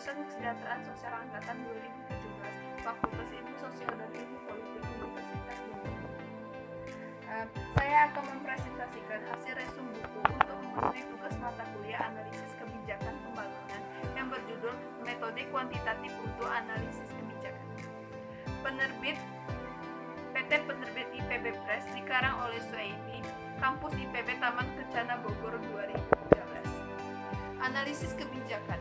Jurusan Kesejahteraan Sosial Angkatan 2017, Fakultas Ilmu Sosial dan Ilmu Politik Universitas Bogor. Saya akan mempresentasikan hasil resum buku untuk memenuhi tugas mata kuliah Analisis Kebijakan Pembangunan yang berjudul Metode Kuantitatif untuk Analisis Kebijakan. Penerbit PT Penerbit IPB Press, dikarang oleh Suhaimi, Kampus IPB Taman Kencana Bogor 2013. Analisis kebijakan.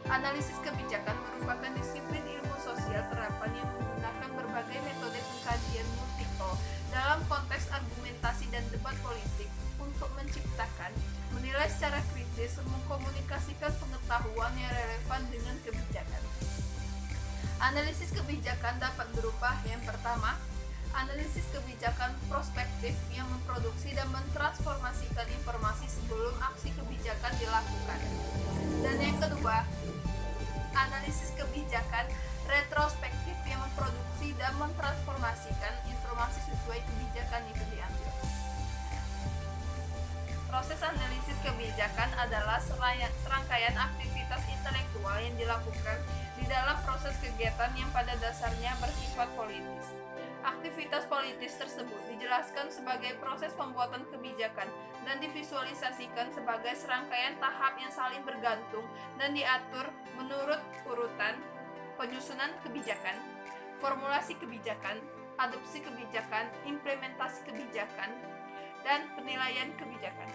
Analisis kebijakan merupakan disiplin ilmu sosial terapan yang menggunakan berbagai metode pengkajian multiple dalam konteks argumentasi dan debat politik untuk menciptakan, menilai secara kritis, mengkomunikasikan pengetahuan yang relevan dengan kebijakan. Analisis kebijakan dapat berupa yang pertama, analisis kebijakan prospektif yang memproduksi dan mentransformasikan informasi sebelum aksi kebijakan dilakukan. Dan yang kedua, analisis kebijakan retrospektif yang memproduksi dan mentransformasikan informasi sesuai kebijakan yang diambil. Proses analisis kebijakan adalah serangkaian aktivitas intelektual yang dilakukan di dalam proses kegiatan yang pada dasarnya bersifat politis. Aktivitas politis tersebut dijelaskan sebagai proses pembuatan kebijakan dan divisualisasikan sebagai serangkaian tahap yang saling bergantung dan diatur menurut urutan penyusunan kebijakan, formulasi kebijakan, adopsi kebijakan, implementasi kebijakan, dan penilaian kebijakan.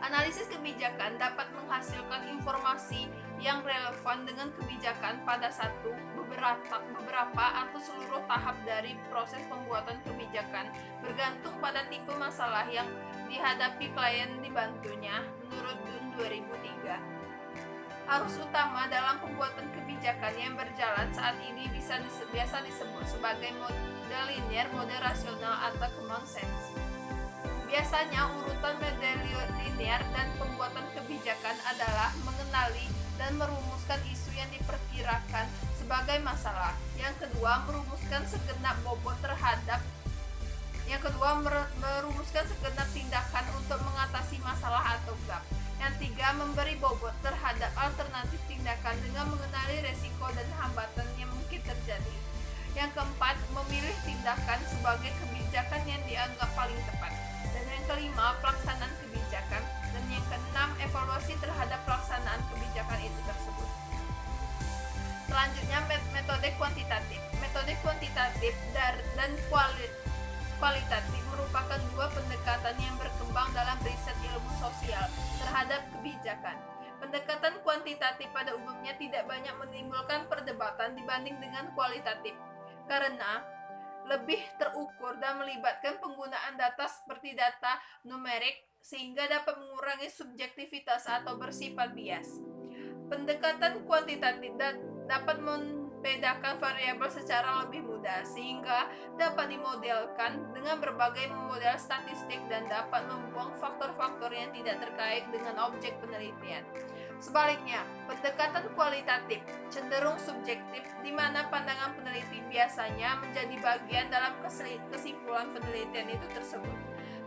Analisis kebijakan dapat menghasilkan informasi yang relevan dengan kebijakan pada beberapa atau seluruh tahap dari proses pembuatan kebijakan, bergantung pada tipe masalah yang dihadapi klien dibantunya menurut DUN 2003. Arus utama dalam pembuatan kebijakan yang berjalan saat ini biasa disebut sebagai mode linear, mode rasional, atau common sense. Biasanya urutan mode linear dan pembuatan kebijakan adalah mengenali dan merumuskan isu yang diperkirakan sebagai masalah. Yang kedua, merumuskan segenap tindakan untuk mengatasi masalah atau gap. Yang tiga, memberi bobot terhadap alternatif tindakan dengan mengenali resiko dan hambatan yang mungkin terjadi. Yang keempat, memilih tindakan sebagai kebijakan yang dianggap paling tepat. Dan yang kelima, pelaksanaan kebijakan. Dan yang keenam, evaluasi terhadap pelaksanaan kebijakan itu tersebut. Selanjutnya, metode kuantitatif. Metode kuantitatif dan kualitatif merupakan dua pendekatan yang berkembang dalam riset ilmu sosial terhadap kebijakan. Pendekatan kuantitatif pada umumnya tidak banyak menimbulkan perdebatan dibanding dengan kualitatif, karena lebih terukur dan melibatkan penggunaan data seperti data numerik sehingga dapat mengurangi subjektivitas atau bersifat bias. Pendekatan kuantitatif dapat membedakan variabel secara lebih mudah sehingga dapat dimodelkan dengan berbagai model statistik dan dapat membuang faktor-faktor yang tidak terkait dengan objek penelitian. Sebaliknya, pendekatan kualitatif cenderung subjektif di mana pandangan peneliti biasanya menjadi bagian dalam kesimpulan penelitian itu tersebut.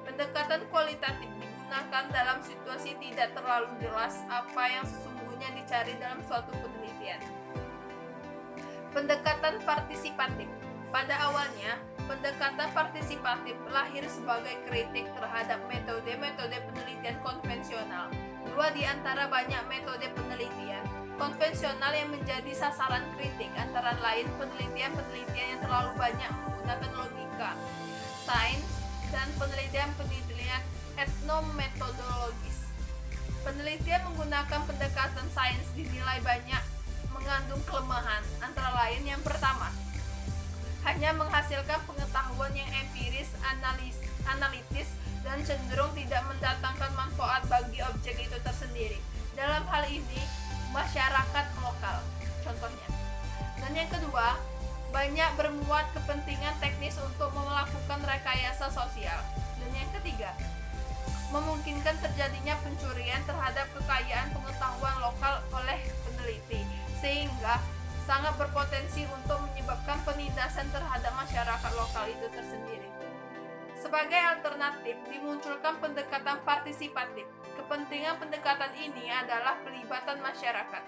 Pendekatan kualitatif digunakan dalam situasi tidak terlalu jelas apa yang sesungguhnya dicari dalam suatu penelitian. Pendekatan partisipatif. Pada awalnya, pendekatan partisipatif lahir sebagai kritik terhadap metode-metode penelitian konvensional. Dua di antara banyak metode penelitian konvensional yang menjadi sasaran kritik antara lain penelitian-penelitian yang terlalu banyak menggunakan logika, sains, dan penelitian-penelitian etnometodologis. Penelitian menggunakan pendekatan sains dinilai banyak mengandung kelemahan, antara lain yang pertama, hanya menghasilkan pengetahuan yang empiris, analitis, dan cenderung tidak mendatangkan manfaat bagi objek itu tersendiri. Dalam hal ini, masyarakat lokal, contohnya. Dan yang kedua, banyak bermuat kepentingan teknis untuk melakukan rekayasa sosial. Dan yang ketiga, memungkinkan terjadinya pencurian terhadap kekayaan pengetahuan lokal oleh peneliti, sehingga sangat berpotensi untuk menyebabkan penindasan terhadap masyarakat lokal itu tersendiri. Sebagai alternatif, dimunculkan pendekatan partisipatif. Kepentingan pendekatan ini adalah pelibatan masyarakat.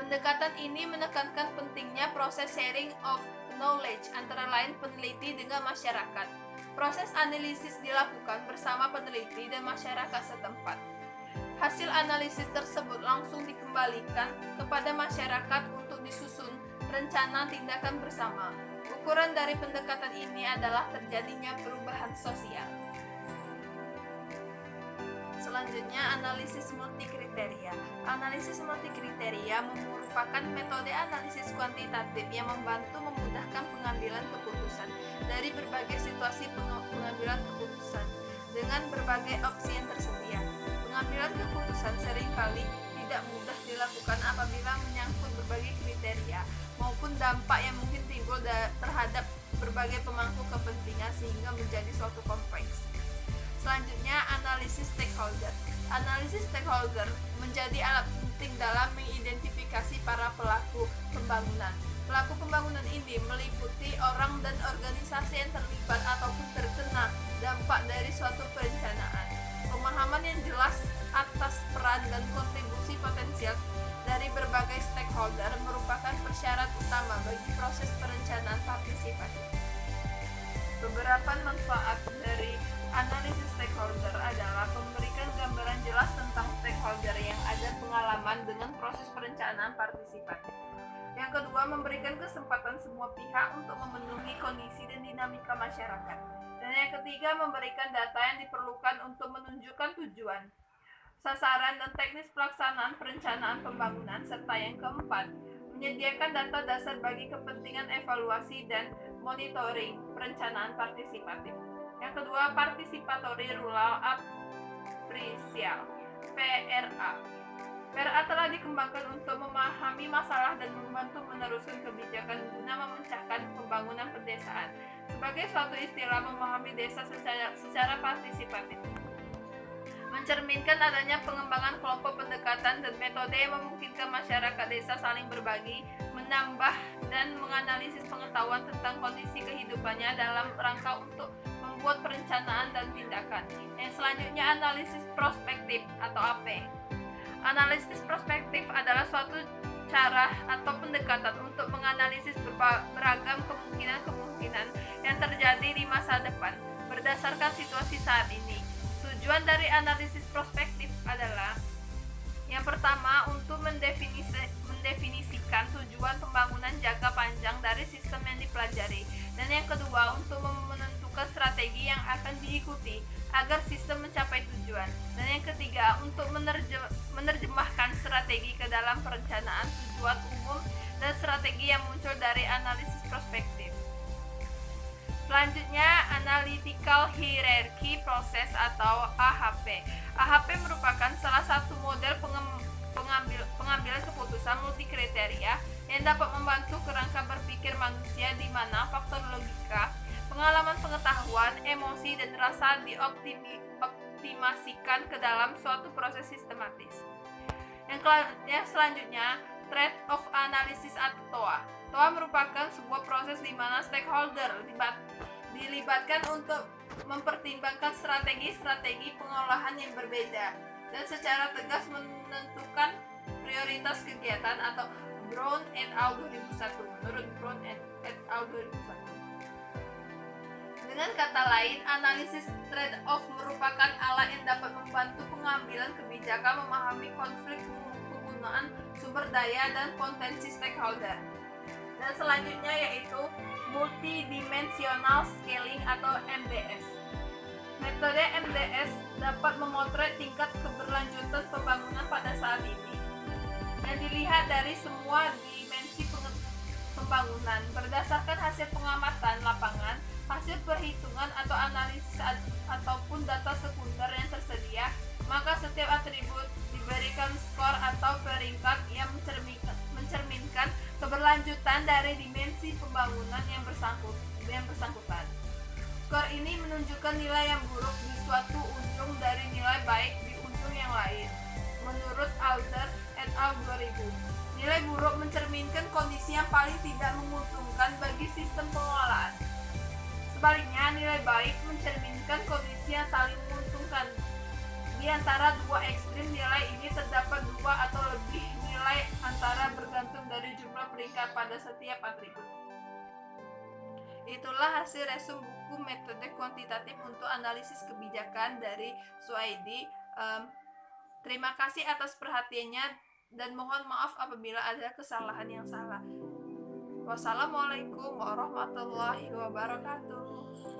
Pendekatan ini menekankan pentingnya proses sharing of knowledge antara lain peneliti dengan masyarakat. Proses analisis dilakukan bersama peneliti dan masyarakat setempat. Hasil analisis tersebut langsung dikembalikan kepada masyarakat untuk disusun rencana tindakan bersama. Ukuran dari pendekatan ini adalah terjadinya perubahan sosial. Selanjutnya, analisis multikriteria. Analisis multikriteria merupakan metode analisis kuantitatif yang membantu memudahkan pengambilan keputusan dari berbagai situasi pengambilan keputusan dengan berbagai opsi yang tersedia. Pengambilan keputusan seringkali tidak mudah dilakukan apabila menyangkut berbagai kriteria maupun dampak yang mungkin timbul terhadap berbagai pemangku kepentingan sehingga menjadi suatu kompleks. Selanjutnya, analisis stakeholder. Analisis stakeholder menjadi alat penting dalam mengidentifikasi para pelaku pembangunan. Pelaku pembangunan ini meliputi orang dan organisasi yang terlibat ataupun terkena dampak dari suatu perencanaan. Pemahaman yang jelas atas peran dan kontribusi potensial dari berbagai stakeholder merupakan persyarat utama bagi proses perencanaan partisipatif. Beberapa manfaat dari analisis stakeholder adalah memberikan gambaran jelas tentang stakeholder yang ada pengalaman dengan proses perencanaan partisipatif. Yang kedua, memberikan kesempatan semua pihak untuk memenuhi kondisi dan dinamika masyarakat. Dan yang ketiga, memberikan data yang diperlukan untuk menunjukkan tujuan, sasaran, dan teknis pelaksanaan perencanaan pembangunan. Serta yang keempat, menyediakan data dasar bagi kepentingan evaluasi dan monitoring perencanaan partisipatif. Yang kedua, Participatory Rural Appraisal (PRA). PRA telah dikembangkan untuk memahami masalah dan membantu meneruskan kebijakan guna memecahkan pembangunan pedesaan sebagai suatu istilah memahami desa secara partisipatif. Mencerminkan adanya pengembangan kelompok pendekatan dan metode yang memungkinkan masyarakat desa saling berbagi, menambah dan menganalisis pengetahuan tentang kondisi kehidupannya dalam rangka untuk membuat perencanaan dan tindakan. Yang selanjutnya, analisis prospektif atau AP. Analisis prospektif adalah suatu cara atau pendekatan untuk menganalisis beragam kemungkinan-kemungkinan yang terjadi di masa depan berdasarkan situasi saat ini. Tujuan dari analisis prospektif adalah yang pertama, untuk mendefinisikan tujuan pembangunan jangka panjang dari sistem yang dipelajari, dan yang kedua, untuk menentukan strategi yang akan diikuti agar sistem mencapai tujuan, dan yang ketiga, untuk menerjemahkan strategi ke dalam perencanaan tujuan umum dan strategi yang muncul dari analisis prospektif. Selanjutnya, Analytical Hierarchy Process atau AHP. AHP merupakan salah satu model pengambilan keputusan multikriteria yang dapat membantu kerangka berpikir manusia di mana faktor logika, pengalaman pengetahuan, emosi, dan rasa dioptimasikan ke dalam suatu proses sistematis. Yang selanjutnya, Trade-off Analysis atau TOA. TOA merupakan sebuah proses di mana stakeholder dilibatkan untuk mempertimbangkan strategi-strategi pengolahan yang berbeda dan secara tegas menentukan prioritas kegiatan atau Brown et al. 2001. Menurut Brown et al. 2001. Dengan kata lain, analisis trade-off merupakan alat yang dapat membantu pengambilan kebijakan memahami konflik penggunaan sumber daya dan potensi stakeholder. Dan selanjutnya yaitu Multidimensional Scaling atau MDS. Metode MDS dapat memotret tingkat keberlanjutan pembangunan pada saat ini yang dilihat dari semua dimensi pembangunan berdasarkan hasil pengamatan lapangan, hasil perhitungan atau analisis ataupun data sekunder yang tersedia. Maka setiap atribut diberikan skor atau peringkat yang mencerminkan keberlanjutan dari dimensi pembangunan yang bersangkutan. Skor ini menunjukkan nilai yang buruk di suatu ujung dari nilai baik di ujung yang lain. Menurut Alder et al. 2000, nilai buruk mencerminkan kondisi yang paling tidak menguntungkan bagi sistem pengelolaan. Sebaliknya, nilai baik mencerminkan kondisi yang saling menguntungkan Di antara dua ekstrim nilai ini terdapat dua atau lebih nilai antara bergantung dari jumlah peringkat pada setiap atribut. Itulah hasil resum buku metode kuantitatif untuk analisis kebijakan dari Suaidi. Terima kasih atas perhatiannya dan mohon maaf apabila ada kesalahan yang salah. Wassalamualaikum warahmatullahi wabarakatuh.